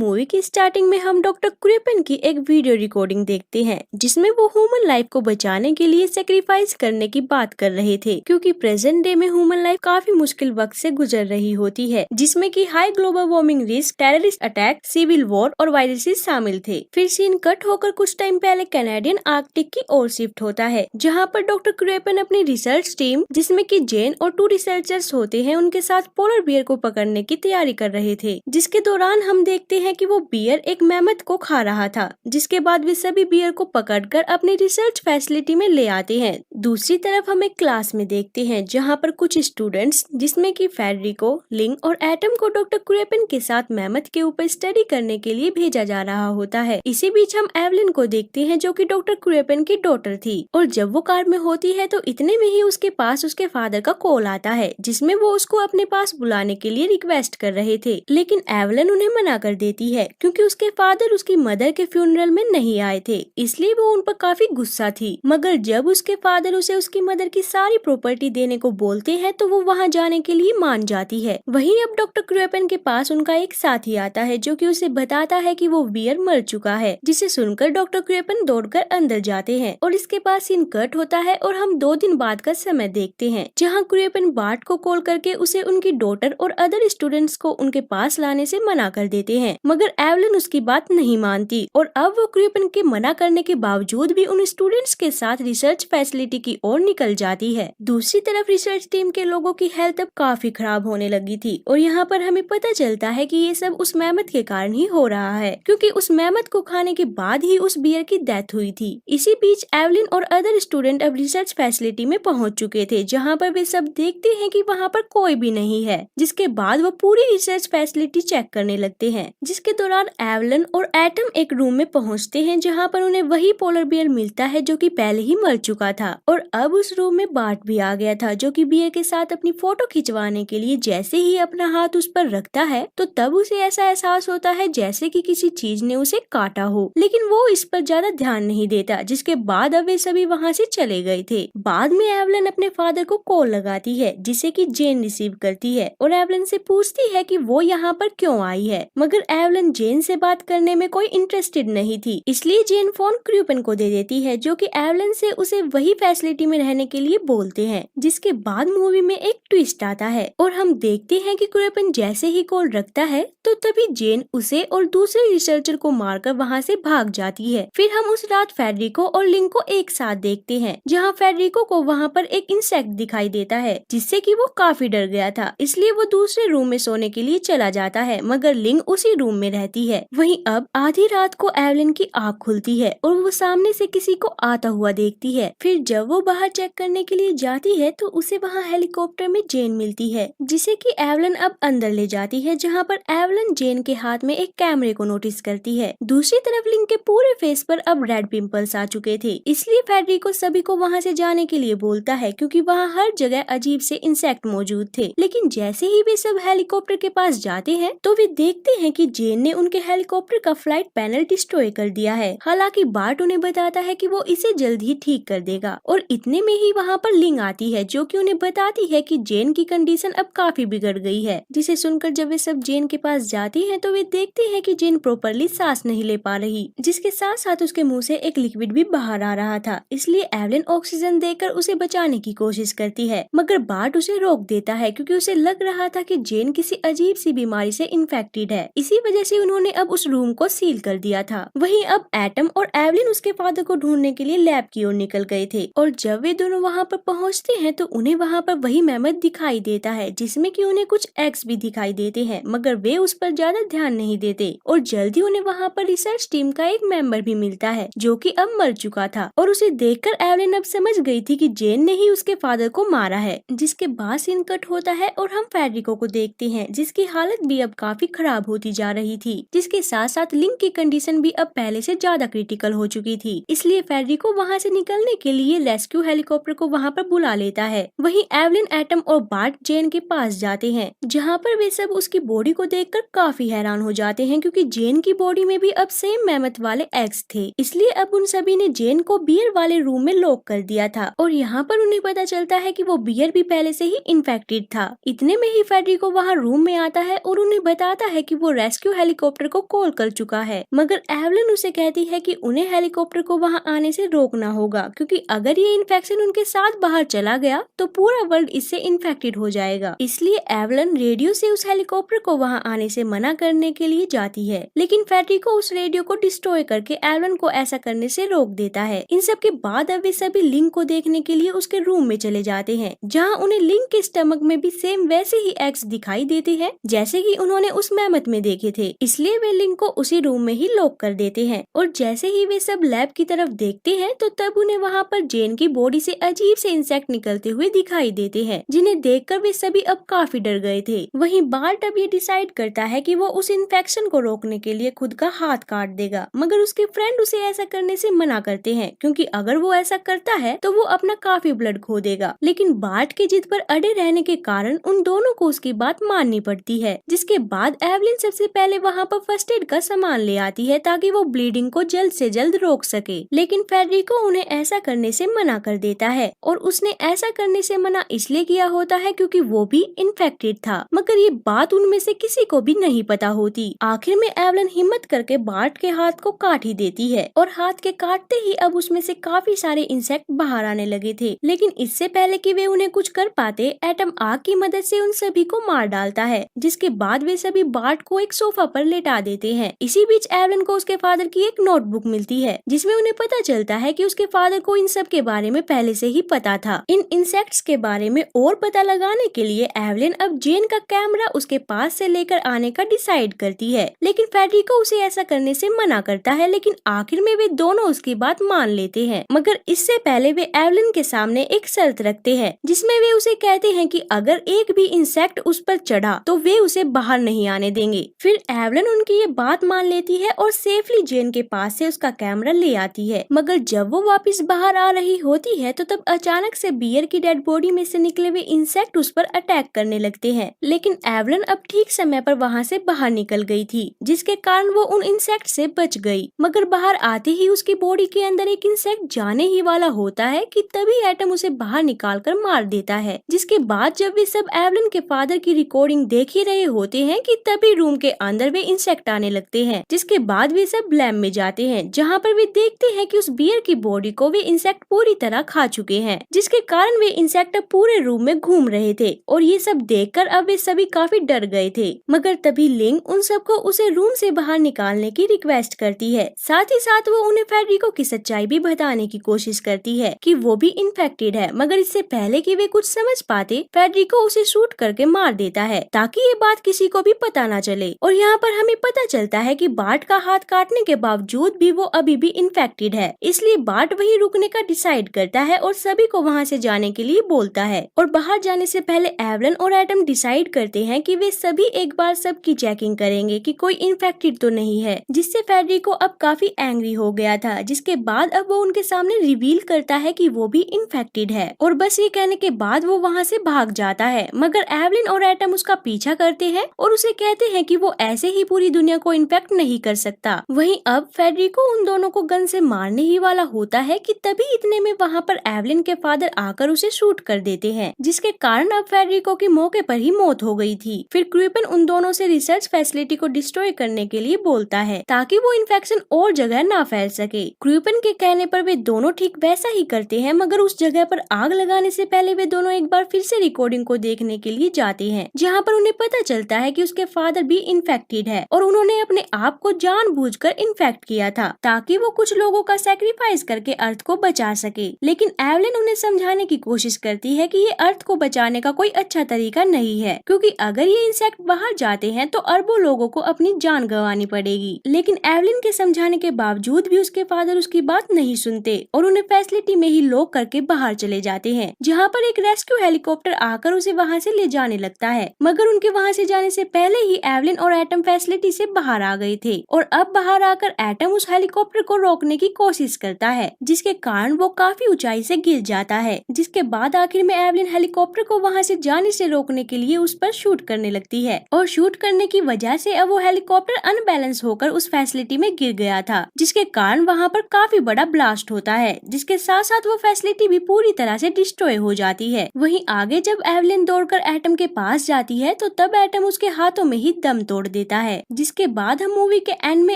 Movie की starting में हम डॉक्टर क्रेपन की एक वीडियो रिकॉर्डिंग देखते हैं जिसमें वो ह्यूमन लाइफ को बचाने के लिए सेक्रीफाइस करने की बात कर रहे थे, क्योंकि प्रेजेंट डे में ह्यूमन लाइफ काफी मुश्किल वक्त से गुजर रही होती है, जिसमें कि high global warming risk, terrorist attack, civil war और वायरसेस शामिल थे। फिर सीन कट होकर कुछ टाइम पहले कैनेडियन आर्कटिक की ओर शिफ्ट होता है, जहाँ पर डॉक्टर क्रेपन अपनी रिसर्च टीम, जिसमें कि जेन और 2 रिसर्चर्स होते हैं, उनके साथ पोलर बियर को पकड़ने की तैयारी कर रहे थे। जिसके दौरान हम देखते हैं कि वो बियर एक मैमथ को खा रहा था, जिसके बाद वे सभी बियर को पकड़कर अपनी रिसर्च फैसिलिटी में ले आते हैं। दूसरी तरफ हम एक क्लास में देखते हैं जहां पर कुछ स्टूडेंट्स, जिसमें कि फेडरिको, लिंग और एटम को डॉक्टर क्रेपन के साथ मैमथ के ऊपर स्टडी करने के लिए भेजा जा रहा होता है। इसी बीच हम एवलिन को देखते हैं जो कि डॉक्टर क्रेपन की डॉटर थी, और जब वो कार में होती है तो इतने में ही उसके पास उसके फादर का कॉल आता है, जिसमें वो उसको अपने पास बुलाने के लिए रिक्वेस्ट कर रहे थे। लेकिन एवलिन उन्हें मना कर देती है क्योंकि उसके फादर उसकी मदर के फ्यूनरल में नहीं आए थे, इसलिए वो उन पर काफी गुस्सा थी। मगर जब उसके फादर उसे उसकी मदर की सारी प्रॉपर्टी देने को बोलते हैं तो वो वहाँ जाने के लिए मान जाती है। वहीं अब डॉक्टर क्रेपन के पास उनका एक साथी आता है जो कि उसे बताता है कि वो बियर मर चुका है, जिसे सुनकर डॉक्टर क्रेपन दौड़कर अंदर जाते हैं और इसके पास सीन कट होता है और हम 2 दिन बाद का समय देखते हैं, जहाँ क्रेपन बार्ट को कॉल करके उसे उनकी डॉटर और अदर स्टूडेंट्स को उनके पास लाने से मना कर देते हैं। मगर एवलिन उसकी बात नहीं मानती और अब वो क्रेपन के मना करने के बावजूद भी उन स्टूडेंट्स के साथ रिसर्च फैसिलिटी की ओर निकल जाती है। दूसरी तरफ रिसर्च टीम के लोगों की हेल्थ अब काफी खराब होने लगी थी और यहाँ पर हमें पता चलता है कि ये सब उस मैमथ के कारण ही हो रहा है, क्योंकि उस मैमथ को खाने के बाद ही उस बियर की डेथ हुई थी। इसी बीच एवलिन और अदर स्टूडेंट अब रिसर्च फैसिलिटी में पहुँच चुके थे, जहाँ पर वे सब देखते हैं कि वहाँ पर कोई भी नहीं है, जिसके बाद वो पूरी रिसर्च फैसिलिटी चेक करने लगते हैं। जिसके दौरान एवलिन और एटम एक रूम में पहुंचते हैं जहां पर उन्हें वही पोलर बियर मिलता है जो कि पहले ही मर चुका था, और अब उस रूम में बार्ट भी आ गया था, जो कि बियर के साथ अपनी फोटो खिंचवाने के लिए जैसे ही अपना हाथ उस पर रखता है तो तब उसे ऐसा एहसास होता है जैसे कि किसी चीज ने उसे काटा हो, लेकिन वो इस पर ज्यादा ध्यान नहीं देता। जिसके बाद अब वे सभी वहाँ से चले गए थे। बाद में एवलिन अपने फादर को कॉल लगाती है, जिसे कि जेन रिसीव करती है और एवलिन से पूछती है कि वो यहाँ पर क्यों आई है, मगर एवलिन जेन से बात करने में कोई इंटरेस्टेड नहीं थी, इसलिए जेन फोन क्रेपन को दे देती है, जो कि एवलिन से उसे वही फैसिलिटी में रहने के लिए बोलते हैं। जिसके बाद मूवी में एक ट्विस्ट आता है और हम देखते हैं कि क्रेपन जैसे ही कॉल रखता है तो तभी जेन उसे और दूसरे रिसर्चर को मारकर वहाँ से भाग जाती है। फिर हम उस रात फेडरिको और लिंग को एक साथ देखते हैं, जहाँ फेडरिको को वहाँ पर एक इंसेक्ट दिखाई देता है, जिससे कि वो काफी डर गया था, इसलिए वो दूसरे रूम में सोने के लिए चला जाता है, मगर लिंग उसी रूम में रहती है। वहीं अब आधी रात को एवलिन की आँख खुलती है और वो सामने से किसी को आता हुआ देखती है। फिर जब वो बाहर चेक करने के लिए जाती है तो उसे वहाँ हेलीकॉप्टर में जेन मिलती है, जिसे कि एवलिन अब अंदर ले जाती है, जहाँ पर एवलिन जेन के हाथ में एक कैमरे को नोटिस करती है। दूसरी तरफ लिंग के पूरे फेस पर अब रेड पिंपल्स आ चुके थे, इसलिए फेडरिको सभी को वहाँ से जाने के लिए बोलता है, क्योंकि वहाँ हर जगह अजीब से इंसेक्ट मौजूद थे। लेकिन जैसे ही वे सब हेलीकॉप्टर के पास जाते हैं तो वे देखते हैं कि जेन ने उनके हेलीकॉप्टर का फ्लाइट पैनल डिस्ट्रॉय कर दिया है। हालांकि बार्ट उन्हें बताता है कि वो इसे जल्द ही ठीक कर देगा, और इतने में ही वहाँ पर लिंग आती है, जो कि उन्हें बताती है कि जेन की कंडीशन अब काफी बिगड़ गई है। जिसे सुनकर जब वे सब जेन के पास जाती हैं तो वे देखते हैं कि जेन प्रॉपरली सांस नहीं ले पा रही, जिसके साथ साथ उसके मुंह से एक लिक्विड भी बाहर आ रहा था, इसलिए एवलिन ऑक्सीजन देकर उसे बचाने की कोशिश करती है, मगर बार्ट उसे रोक देता है क्योंकि उसे लग रहा था कि जेन किसी अजीब सी बीमारी से इन्फेक्टेड है। इसी वजह से उन्होंने अब उस रूम को सील कर दिया था। वहीं अब एटम और एवलिन उसके फादर को ढूंढने के लिए लैब की ओर निकल गए थे, और जब वे दोनों वहाँ पर पहुँचते हैं तो उन्हें वहाँ पर वही मैमथ दिखाई देता है, जिसमें कि उन्हें कुछ एग्स भी दिखाई देते हैं, मगर वे उस पर ज्यादा ध्यान नहीं देते। और जल्दी उन्हें वहाँ पर रिसर्च टीम का एक मेंबर भी मिलता है, जो कि अब मर चुका था, और उसे देखकर एवलिन अब समझ गई थी कि जेन ने ही उसके फादर को मारा है। जिसके बाद सीन कट होता है और हम फेडरिको को देखते हैं, जिसकी हालत भी अब काफी खराब होती जा रही थी। जिसके साथ साथ लिंग की कंडीशन भी अब पहले से ज्यादा क्रिटिकल हो चुकी थी, इसलिए फेडरिको वहाँ से निकलने के लिए रेस्क्यू हेलीकॉप्टर को वहाँ पर बुला लेता है। वहीं एवलिन, एटम और बार्ट जेन के पास जाते हैं, जहाँ पर वे सब उसकी बॉडी को देखकर काफी हैरान हो जाते हैं, क्योंकि जेन की बॉडी में भी अब सेम मैमथ वाले एग्स थे, इसलिए अब उन सभी ने जेन को बियर वाले रूम में लॉक कर दिया था, और यहाँ पर उन्हें पता चलता है कि वो बियर भी पहले से ही इन्फेक्टेड था। इतने में ही फेडरिको वहाँ रूम में आता है और उन्हें बताता है कि वो रेस्क्यू रेस्क्यू हेलीकॉप्टर को कॉल कर चुका है, मगर एवलिन उसे कहती है कि उन्हें हेलीकॉप्टर को वहां आने से रोकना होगा, क्योंकि अगर ये इन्फेक्शन उनके साथ बाहर चला गया तो पूरा वर्ल्ड इससे इन्फेक्टेड हो जाएगा। इसलिए एवलिन रेडियो से उस हेलीकॉप्टर को वहां आने से मना करने के लिए जाती है, लेकिन फेडरिको उस रेडियो को डिस्ट्रॉय करके एवलिन को ऐसा करने से रोक देता है। इन सब के बाद अब वे सभी लिंक को देखने के लिए उसके रूम में चले जाते हैं, जहाँ उन्हें लिंक के स्टमक में भी सेम वैसे ही एग्स दिखाई देते हैं जैसे कि उन्होंने उस मैमथ में देखे थे। इसलिए वे लिंक को उसी रूम में ही लॉक कर देते हैं और जैसे ही वे सब लैब की तरफ देखते हैं तो तब उन्हें वहाँ पर जेन की बॉडी से अजीब से इंसेक्ट निकलते हुए दिखाई देते हैं, जिन्हें देखकर वे सभी अब काफी डर गए थे। वहीं बार्ट अब ये डिसाइड करता है कि वो उस इन्फेक्शन को रोकने के लिए खुद का हाथ काट देगा, मगर उसके फ्रेंड उसे ऐसा करने से मना करते हैं, क्योंकि अगर वो ऐसा करता है तो वो अपना काफी ब्लड खो देगा। लेकिन बार्ट की जिद पर अड़े रहने के कारण उन दोनों को उसकी बात माननी पड़ती है, जिसके बाद एवलिन सबसे पहले वहाँ पर फर्स्ट एड का सामान ले आती है ताकि वो ब्लीडिंग को जल्द से जल्द रोक सके। लेकिन फेडरिको उन्हें ऐसा करने से मना कर देता है और उसने ऐसा करने से मना इसलिए किया होता है क्योंकि वो भी इन्फेक्टेड था, मगर ये बात उनमें से किसी को भी नहीं पता होती। आखिर में एवलिन हिम्मत करके बार्ट के हाथ को काट ही देती है और हाथ के काटते ही अब उसमें से काफी सारे इंसेक्ट बाहर आने लगे थे। लेकिन इससे पहले कि वे उन्हें कुछ कर पाते, एटम आग की मदद से उन सभी को मार डालता है, जिसके बाद वे सभी बार्ट को एक सोफा पर लेटा देते हैं। इसी बीच एवलिन को उसके फादर की एक नोटबुक मिलती है, जिसमें उन्हें पता चलता है कि उसके फादर को इन सब के बारे में पहले से ही पता था। इन इंसेक्ट्स के बारे में और पता लगाने के लिए एवलिन अब जेन का कैमरा उसके पास से लेकर आने का डिसाइड करती है, लेकिन फेडरिको उसे ऐसा करने से मना करता है। लेकिन आखिर में वे दोनों उसकी बात मान लेते हैं, मगर इससे पहले वे एवलिन के सामने एक शर्त रखते हैं, जिसमें वे उसे कहते हैं कि अगर एक भी इंसेक्ट उस पर चढ़ा तो वे उसे बाहर नहीं आने देंगे। फिर एवलिन उनकी ये बात मान लेती है और सेफली जेन के पास से उसका कैमरा ले आती है, मगर जब वो वापस बाहर आ रही होती है तो तब अचानक से बियर की डेड बॉडी में से निकले हुए इंसेक्ट उस पर अटैक करने लगते हैं। लेकिन एवलिन अब ठीक समय पर वहाँ से बाहर निकल गई थी, जिसके कारण वो उन इंसेक्ट से बच गई। मगर बाहर आते ही उसकी बॉडी के अंदर एक इंसेक्ट जाने ही वाला होता है कि तभी एटम उसे बाहर निकाल कर मार देता है। जिसके बाद जब वे सब एवलिन के फादर की रिकॉर्डिंग देख ही रहे होते हैं कि तभी रूम के अंदर वे इंसेक्ट आने लगते हैं, जिसके बाद वे सब लैब में जाते हैं, जहाँ पर वे देखते हैं कि उस बियर की बॉडी को वे इंसेक्ट पूरी तरह खा चुके हैं, जिसके कारण वे इंसेक्ट अब पूरे रूम में घूम रहे थे। और ये सब देखकर अब वे सभी काफी डर गए थे। मगर तभी लिंक उन सबको उसे रूम से बाहर निकालने की रिक्वेस्ट करती है। साथ ही साथ वो उन्हें फेडरिको की सच्चाई भी बताने की कोशिश करती है कि वो भी इन्फेक्टेड है, मगर इससे पहले कि वे कुछ समझ पाते, फेडरिको उसे शूट करके मार देता है ताकि ये बात किसी को भी पता न चले। और यहाँ पर हमें पता चलता है कि बार्ट का हाथ काटने के बावजूद भी वो अभी भी इन्फेक्टेड है, इसलिए बार्ट वहीं रुकने का डिसाइड करता है और सभी को वहाँ से जाने के लिए बोलता है। और बाहर जाने से पहले एवलिन और एटम डिसाइड करते हैं कि वे सभी एक बार सबकी चेकिंग करेंगे कि कोई इन्फेक्टेड तो नहीं है, जिससे फेडरिको अब काफी एंग्री हो गया था। जिसके बाद अब वो उनके सामने रिवील करता है कि वो भी इन्फेक्टेड है और बस ये कहने के बाद वो वहाँ से भाग जाता है। मगर एवलिन और एटम उसका पीछा करते हैं और उसे कहते हैं कि वो ऐसे ही पूरी दुनिया को इन्फेक्ट नहीं कर सकता। वहीं अब फेडरिको उन दोनों को गन से मारने ही वाला होता है कि तभी इतने में वहाँ पर एवलिन के फादर आकर उसे शूट कर देते हैं, जिसके कारण अब फेडरिको की मौके पर ही मौत हो गई थी। फिर क्रिपन उन दोनों से रिसर्च फैसिलिटी को डिस्ट्रॉय करने के लिए बोलता है ताकि वो इन्फेक्शन और जगह ना फैल सके। क्रिपन के कहने पर वे दोनों ठीक वैसा ही करते हैं, मगर उस जगह पर आग लगाने से पहले वे दोनों एक बार फिर से रिकॉर्डिंग को देखने के लिए जाते हैं, जहाँ पर उन्हें पता चलता है कि उसके फादर भी इन्फेक्टेड है और उन्होंने अपने आप को जानबूझकर इन्फेक्ट किया था ताकि वो कुछ लोगों का सैक्रिफाइस करके अर्थ को बचा सके। लेकिन एवलिन उन्हें समझाने की कोशिश करती है कि ये अर्थ को बचाने का कोई अच्छा तरीका नहीं है, क्योंकि अगर ये इंसेक्ट बाहर जाते हैं तो अरबों लोगों को अपनी जान गंवानी पड़ेगी। लेकिन एवलिन के समझाने के बावजूद भी उसके फादर उसकी बात नहीं सुनते और उन्हें फैसिलिटी में ही लॉक करके बाहर चले जाते हैं, जहाँ पर एक रेस्क्यू हेलीकॉप्टर आकर उसे वहाँ से ले जाने लगता है। मगर उनके वहाँ से जाने से पहले ही एवलिन और एटम फैसिलिटी से बाहर आ गए थे और अब बाहर आकर एटम उस हेलीकॉप्टर को रोकने की कोशिश करता है, जिसके कारण वो काफी ऊंचाई से गिर जाता है। जिसके बाद आखिर में एवलिन हेलीकॉप्टर को वहाँ से जाने से रोकने के लिए उस पर शूट करने लगती है और शूट करने की वजह से अब वो हेलीकॉप्टर अनबैलेंस होकर उस फैसिलिटी में गिर गया था, जिसके कारण वहाँ पर काफी बड़ा ब्लास्ट होता है, जिसके साथ साथ वो फैसिलिटी भी पूरी तरह से डिस्ट्रॉय हो जाती है। वहीं आगे जब एवलिन दौड़कर एटम के पास जाती है तो तब एटम उसके हाथों में ही दम तोड़ देता है। जिसके बाद हम मूवी के एंड में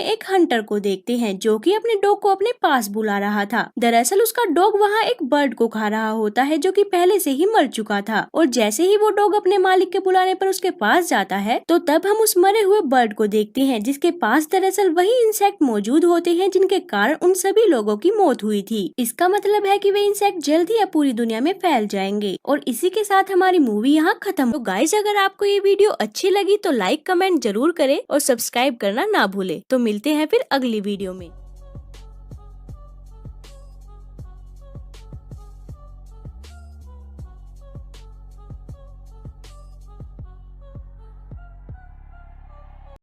एक हंटर को देखते हैं जो कि अपने डॉग को अपने पास बुला रहा था। दरअसल उसका डॉग वहाँ एक बर्ड को खा रहा होता है जो कि पहले से ही मर चुका था, और जैसे ही वो डॉग अपने मालिक के बुलाने पर उसके पास जाता है तो तब हम उस मरे हुए बर्ड को देखते हैं जिसके पास दरअसल वही इंसेक्ट मौजूद होते हैं जिनके कारण उन सभी लोगों की मौत हुई थी। इसका मतलब है कि वे इंसेक्ट जल्द ही पूरी दुनिया में फैल जाएंगे। और इसी के साथ हमारी मूवी यहाँ खत्म। तो गाइस, अगर आपको ये वीडियो अच्छी लगी तो लाइक कमेंट जरूर करें और सब्सक्राइब करना ना भूले। तो मिलते हैं फिर अगली वीडियो में।